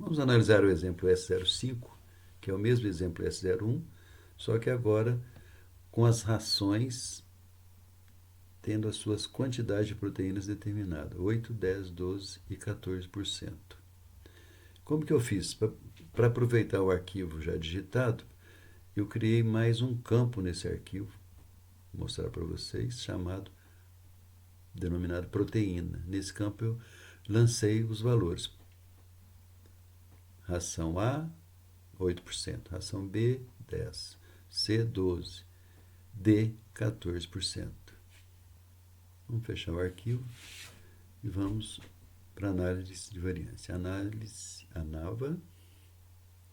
Vamos analisar o exemplo S05, que é o mesmo exemplo S01, só que agora com as rações tendo as suas quantidades de proteínas determinadas, 8, 10, 12 e 14%. Como que eu fiz? Para aproveitar o arquivo já digitado, eu criei mais um campo nesse arquivo, vou mostrar para vocês, denominado proteína. Nesse campo eu lancei os valores. Ração A, 8%. Ração B, 10%. C, 12%. D, 14%. Vamos fechar o arquivo e vamos para análise de variância. Análise ANAVA,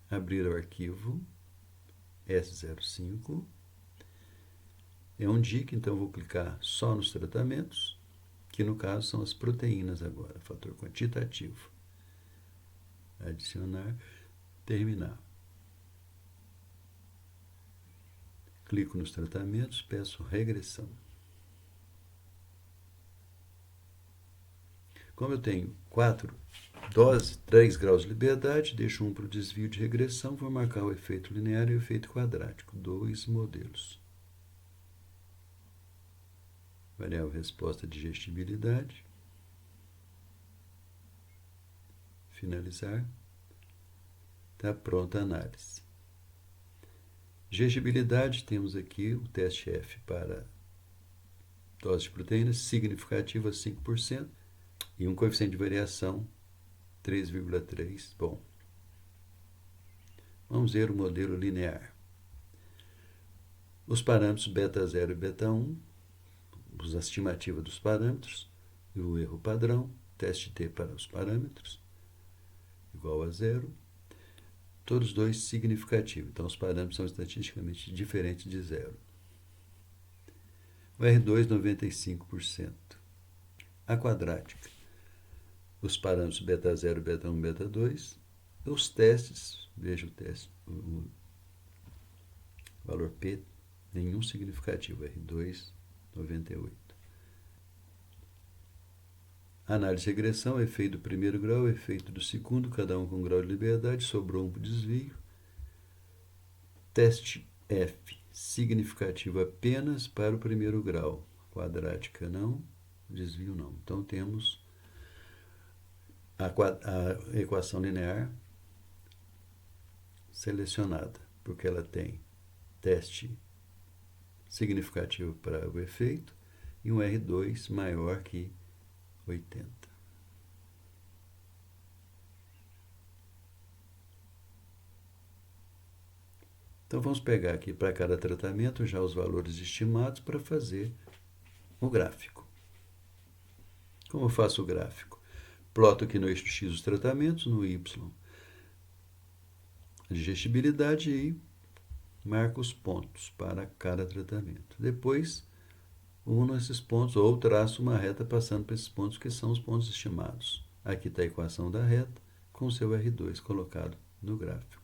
abrir o arquivo S05. É um DIC, então vou clicar só nos tratamentos, que no caso são as proteínas agora, fator quantitativo. Adicionar, terminar. Clico nos tratamentos, peço regressão. Como eu tenho 4 doses, 3 graus de liberdade, deixo um para o desvio de regressão, vou marcar o efeito linear e o efeito quadrático, 2 modelos. Variável resposta digestibilidade. Finalizar. Está pronta a análise. Digestibilidade, temos aqui o teste F para dose de proteínas significativa 5% e um coeficiente de variação 3,3. Bom, vamos ver o modelo linear. Os parâmetros beta 0 e beta 1, a estimativa dos parâmetros e o erro padrão, teste T para os parâmetros, igual a 0. Todos dois significativos, então os parâmetros são estatisticamente diferentes de 0. O R2, 95%. A quadrática. Os parâmetros beta 0, beta 1, beta 2. Os testes, veja o teste, o valor P, nenhum significativo, R2, 98. Análise de regressão, efeito do primeiro grau, efeito do segundo, cada um com grau de liberdade, sobrou um desvio. Teste F, significativo apenas para o primeiro grau, quadrática não, desvio não. Então temos a equação linear selecionada, porque ela tem teste significativo para o efeito e um R2 maior que 80. Então vamos pegar aqui para cada tratamento já os valores estimados para fazer o gráfico. Como eu faço o gráfico? Ploto aqui no eixo X os tratamentos, no Y a digestibilidade e marco os pontos para cada tratamento. Depois uno esses pontos ou traço uma reta passando por esses pontos que são os pontos estimados. Aqui está a equação da reta com o seu R2 colocado no gráfico.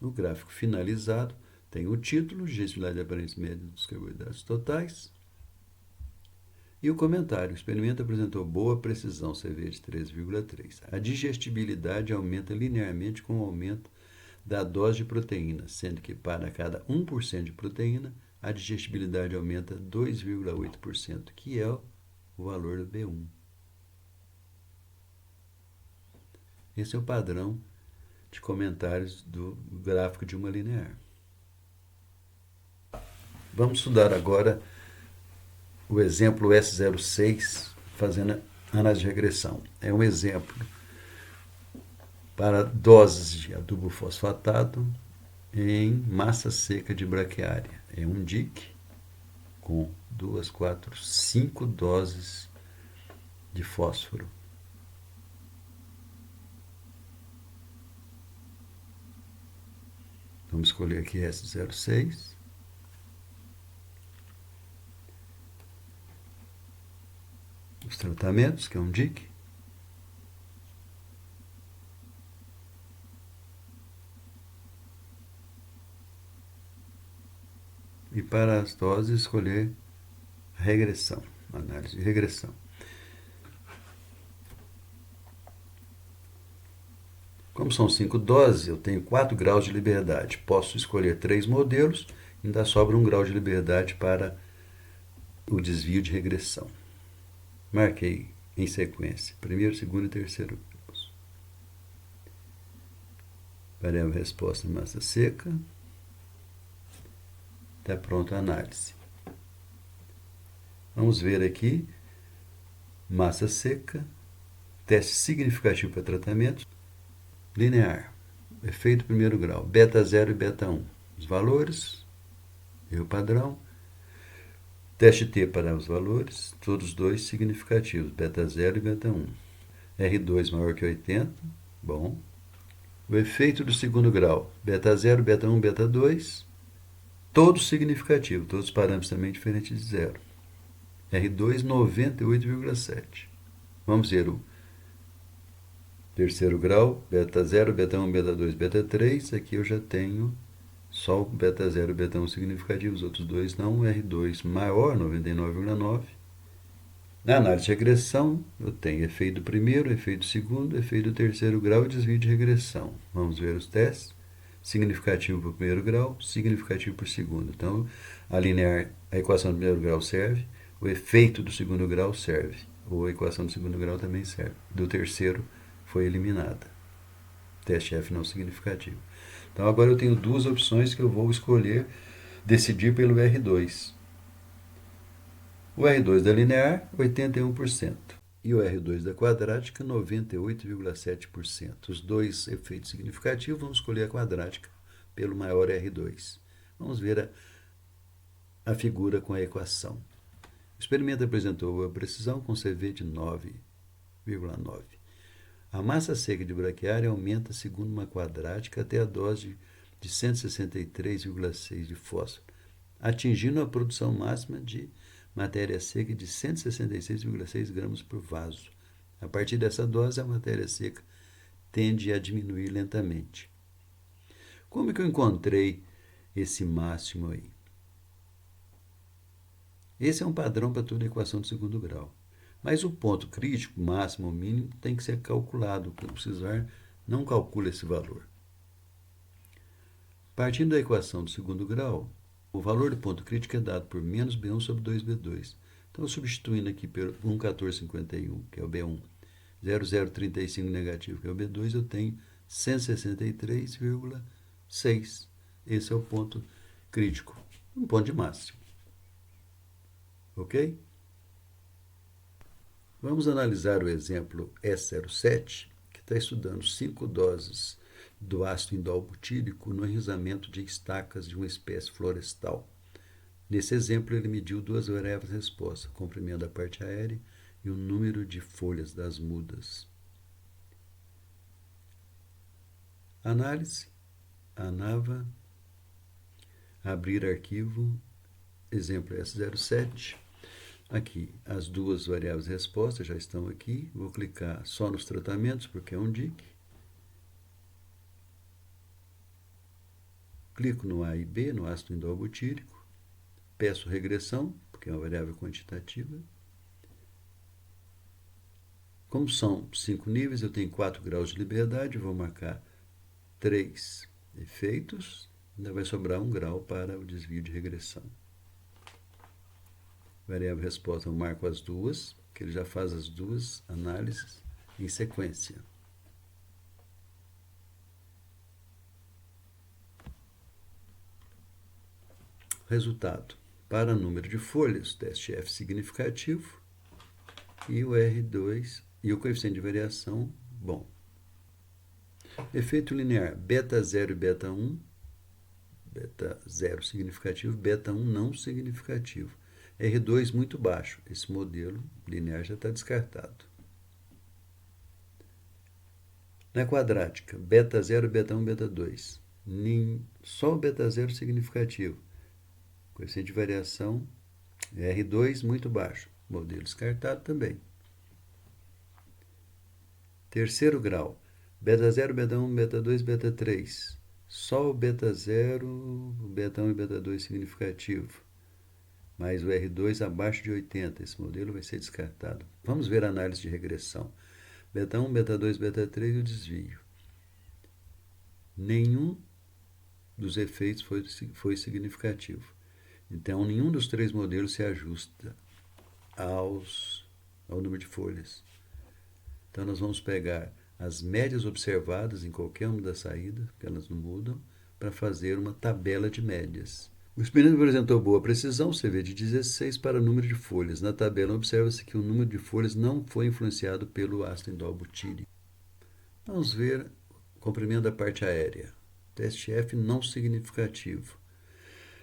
O gráfico finalizado tem o título, digestibilidade aparente média dos carboidratos totais, e o comentário. O experimento apresentou boa precisão, CV de 3,3. A digestibilidade aumenta linearmente com o aumento da dose de proteína, sendo que para cada 1% de proteína, a digestibilidade aumenta 2,8%, que é o valor do B1. Esse é o padrão de comentários do gráfico de uma linear. Vamos estudar agora o exemplo S06, fazendo análise de regressão. É um exemplo para doses de adubo fosfatado em massa seca de braquiária. É um DIC com 2, 4, 5 doses de fósforo. Vamos escolher aqui S06. Os tratamentos, que é um DIC. E para as doses, escolher regressão, análise de regressão. Como são 5 doses, eu tenho 4 graus de liberdade. Posso escolher 3 modelos, ainda sobra 1 grau de liberdade para o desvio de regressão. Marquei em sequência, primeiro, segundo e terceiro graus. Variável resposta em massa seca. Está pronta a análise. Vamos ver aqui, massa seca, teste significativo para tratamento, linear, efeito primeiro grau, beta 0 e beta 1. Os valores, erro padrão, teste T para os valores, todos dois significativos, beta 0 e beta 1. R2 maior que 80, bom. O efeito do segundo grau, beta 0, beta 1, beta 2, todos significativos, todos os parâmetros também diferentes de zero. R2, 98,7. Vamos ver o terceiro grau, beta 0, beta 1, beta 2, beta 3. Aqui eu já tenho só o beta 0 e beta 1 significativos, os outros dois não. R2 maior, 99,9. Na análise de regressão, eu tenho efeito do primeiro, efeito do segundo, efeito do terceiro grau e desvio de regressão. Vamos ver os testes. Significativo para o primeiro grau, significativo para o segundo. Então, a linear, a equação do primeiro grau serve, o efeito do segundo grau serve, ou a equação do segundo grau também serve. Do terceiro foi eliminada. Teste F não significativo. Então, agora eu tenho duas opções que eu vou escolher, decidir pelo R2. O R2 da linear, 81%. E o R2 da quadrática, 98,7%. Os dois efeitos significativos, vamos escolher a quadrática pelo maior R2. Vamos ver a figura com a equação. O experimento apresentou boa precisão com CV de 9,9. A massa seca de braquiária aumenta segundo uma quadrática até a dose de 163,6 de fósforo, atingindo a produção máxima de matéria seca de 166,6 gramas por vaso. A partir dessa dose, a matéria seca tende a diminuir lentamente. Como é que eu encontrei esse máximo aí? Esse é um padrão para toda a equação do segundo grau. Mas o ponto crítico, máximo ou mínimo, tem que ser calculado. O precisar não calcula esse valor. Partindo da equação do segundo grau, o valor do ponto crítico é dado por menos B1 sobre 2B2. Então, substituindo aqui por 1,1451, que é o B1, 0,035 negativo, que é o B2, eu tenho 163,6. Esse é o ponto crítico, um ponto de máximo. Ok? Vamos analisar o exemplo S07, que está estudando 5 doses do ácido indol butírico no enraizamento de estacas de uma espécie florestal. Nesse exemplo, ele mediu duas variáveis de resposta, o comprimento da parte aérea e o número de folhas das mudas. Análise, ANAVA, abrir arquivo, exemplo S07. Aqui, as duas variáveis de resposta já estão aqui. Vou clicar só nos tratamentos, porque é um DIC. Clico no A e B, no ácido indol butírico. Peço regressão, porque é uma variável quantitativa. Como são 5 níveis, eu tenho 4 graus de liberdade. Vou marcar 3 efeitos. Ainda vai sobrar 1 grau para o desvio de regressão. Variável resposta, eu marco as duas, que ele já faz as duas análises em sequência. Resultado. Para número de folhas, teste F significativo e o R2 e o coeficiente de variação bom. Efeito linear, beta 0 e beta 1. Beta 0 significativo, beta 1 não significativo. R2 muito baixo. Esse modelo linear já está descartado. Na quadrática, beta 0, beta 1, beta 2. Só o beta 0 significativo. Coeficiente de variação R2 muito baixo. Modelo descartado também. Terceiro grau, beta 0, beta 1, beta 2, beta 3. Só o beta 0, o beta 1 e beta 2 significativo. Mas o R2 abaixo de 80. Esse modelo vai ser descartado. Vamos ver a análise de regressão. Beta 1, beta 2, beta 3 e o desvio. Nenhum dos efeitos foi significativo. Então, nenhum dos 3 modelos se ajusta ao número de folhas. Então, nós vamos pegar as médias observadas em qualquer uma das saídas, que elas não mudam, para fazer uma tabela de médias. O experimento apresentou boa precisão, CV de 16, para o número de folhas. Na tabela, observa-se que o número de folhas não foi influenciado pelo ácido indolbutírico. Vamos ver o comprimento da parte aérea. Teste F não significativo.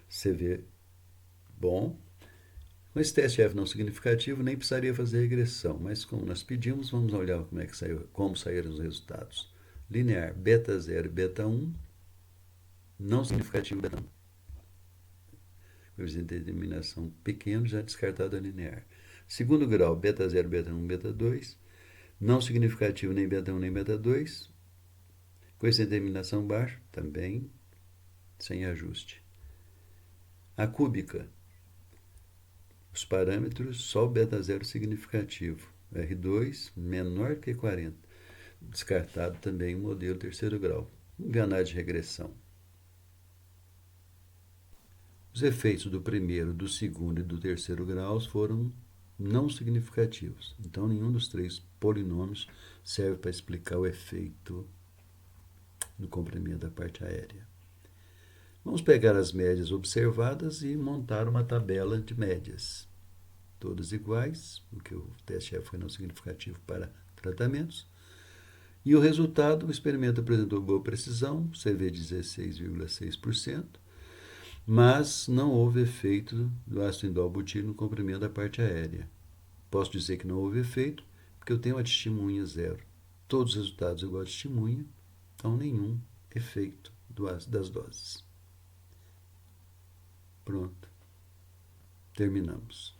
CV bom. Com esse teste F não significativo, nem precisaria fazer regressão, mas como nós pedimos, vamos olhar como saíram os resultados. Linear, beta 0 e beta 1, não significativo beta 1. Coeficiente de eliminação pequeno, já descartado a linear. Segundo grau, beta 0, beta 1, beta 2, não significativo nem beta 1 nem beta 2. Coeficiente de eliminação baixo, também sem ajuste. A cúbica, os parâmetros, só o beta 0 significativo. R2 menor que 40. Descartado também o modelo terceiro grau. Vamos ver a análise de regressão. Os efeitos do primeiro, do segundo e do terceiro graus foram não significativos. Então, nenhum dos 3 polinômios serve para explicar o efeito no comprimento da parte aérea. Vamos pegar as médias observadas e montar uma tabela de médias. Todas iguais, porque o teste F foi não significativo para tratamentos. E o resultado, o experimento apresentou boa precisão, CV 16,6%, mas não houve efeito do ácido indolbutírico no comprimento da parte aérea. Posso dizer que não houve efeito, porque eu tenho a testemunha 0. Todos os resultados igual a testemunha, então nenhum efeito das doses. Pronto. Terminamos.